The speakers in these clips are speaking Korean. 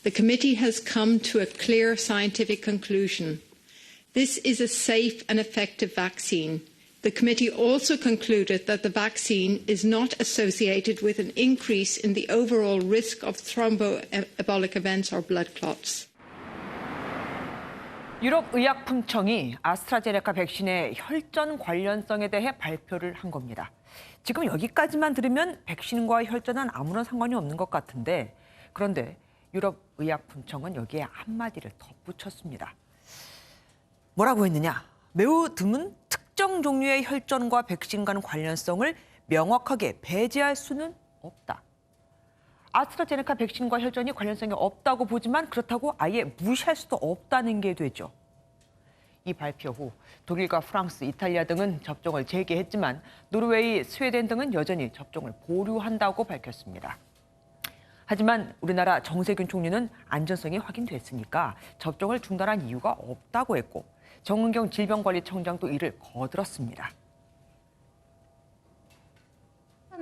the committee has come to a clear scientific conclusion. This is a safe and effective vaccine. The committee also concluded that the vaccine is not associated with an increase in the overall risk of thromboembolic events or blood clots. 유럽의약품청이 아스트라제네카 백신의 혈전 관련성에 대해 발표를 한 겁니다. 지금 여기까지만 들으면 백신과 혈전은 아무런 상관이 없는 것 같은데, 그런데 유럽의약품청은 여기에 한마디를 덧붙였습니다. 뭐라고 했느냐? 매우 드문 특정 종류의 혈전과 백신 간 관련성을 명확하게 배제할 수는 없다. 아스트라제네카 백신과 혈전이 관련성이 없다고 보지만 그렇다고 아예 무시할 수도 없다는 게 되죠. 이 발표 후 독일과 프랑스, 이탈리아 등은 접종을 재개했지만 노르웨이, 스웨덴 등은 여전히 접종을 보류한다고 밝혔습니다. 하지만 우리나라 정세균 총리는 안전성이 확인됐으니까 접종을 중단한 이유가 없다고 했고, 정은경 질병관리청장도 이를 거들었습니다.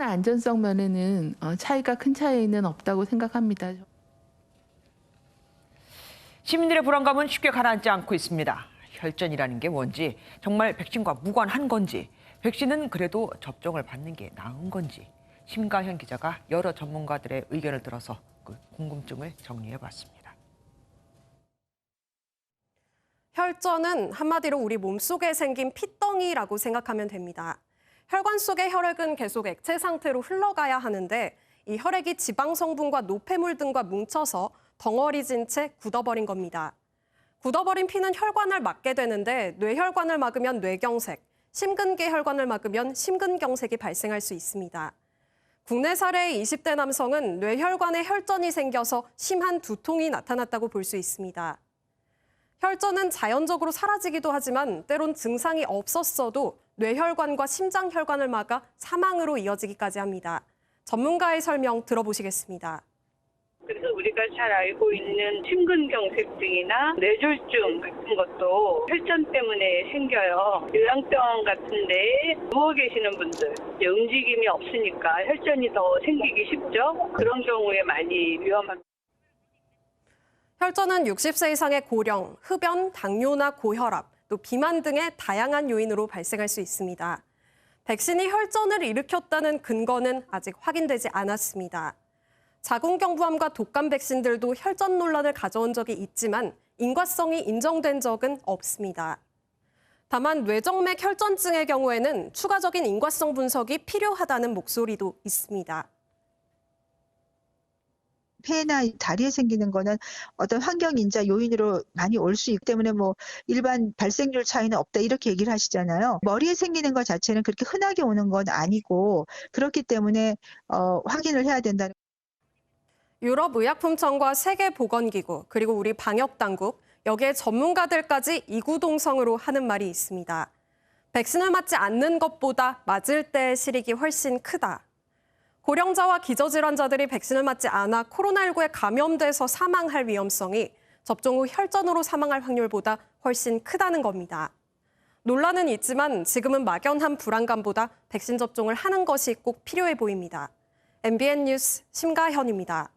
안전성 면에는 차이가 큰 차이는 없다고 생각합니다. 시민들의 불안감은 쉽게 가라앉지 않고 있습니다. 혈전이라는 게 뭔지, 정말 백신과 무관한 건지, 백신은 그래도 접종을 받는 게 나은 건지, 심가현 기자가 여러 전문가들의 의견을 들어서 그 궁금증을 정리해봤습니다. 혈전은 한마디로 우리 몸속에 생긴 핏덩이라고 생각하면 됩니다. 혈관 속의 혈액은 계속 액체 상태로 흘러가야 하는데 이 혈액이 지방 성분과 노폐물 등과 뭉쳐서 덩어리진 채 굳어버린 겁니다. 굳어버린 피는 혈관을 막게 되는데 뇌혈관을 막으면 뇌경색, 심근계 혈관을 막으면 심근경색이 발생할 수 있습니다. 국내 사례의 20대 남성은 뇌혈관에 혈전이 생겨서 심한 두통이 나타났다고 볼 수 있습니다. 혈전은 자연적으로 사라지기도 하지만 때론 증상이 없었어도 뇌혈관과 심장혈관을 막아 사망으로 이어지기까지 합니다. 전문가의 설명 들어보시겠습니다. 그래서 우리가 잘 알고 있는 심근경색증이나 뇌졸중 같은 것도 혈전 때문에 생겨요. 요양병원 같은데 누워 계시는 분들, 움직임이 없으니까 혈전이 더 생기기 쉽죠. 그런 경우에 많이 위험합니다. 혈전은 60세 이상의 고령, 흡연, 당뇨나 고혈압, 또 비만 등의 다양한 요인으로 발생할 수 있습니다. 백신이 혈전을 일으켰다는 근거는 아직 확인되지 않았습니다. 자궁경부암과 독감 백신들도 혈전 논란을 가져온 적이 있지만 인과성이 인정된 적은 없습니다. 다만 뇌정맥 혈전증의 경우에는 추가적인 인과성 분석이 필요하다는 목소리도 있습니다. 폐나 다리에 생기는 거는 어떤 환경 인자 요인으로 많이 올 수 있기 때문에 일반 발생률 차이는 없다 이렇게 얘기를 하시잖아요. 머리에 생기는 것 자체는 그렇게 흔하게 오는 건 아니고 그렇기 때문에 확인을 해야 된다는. 유럽의약품청과 세계보건기구 그리고 우리 방역당국 여기에 전문가들까지 이구동성으로 하는 말이 있습니다. 백신을 맞지 않는 것보다 맞을 때의 실익이 훨씬 크다. 고령자와 기저질환자들이 백신을 맞지 않아 코로나19에 감염돼서 사망할 위험성이 접종 후 혈전으로 사망할 확률보다 훨씬 크다는 겁니다. 논란은 있지만 지금은 막연한 불안감보다 백신 접종을 하는 것이 꼭 필요해 보입니다. MBN 뉴스 심가현입니다.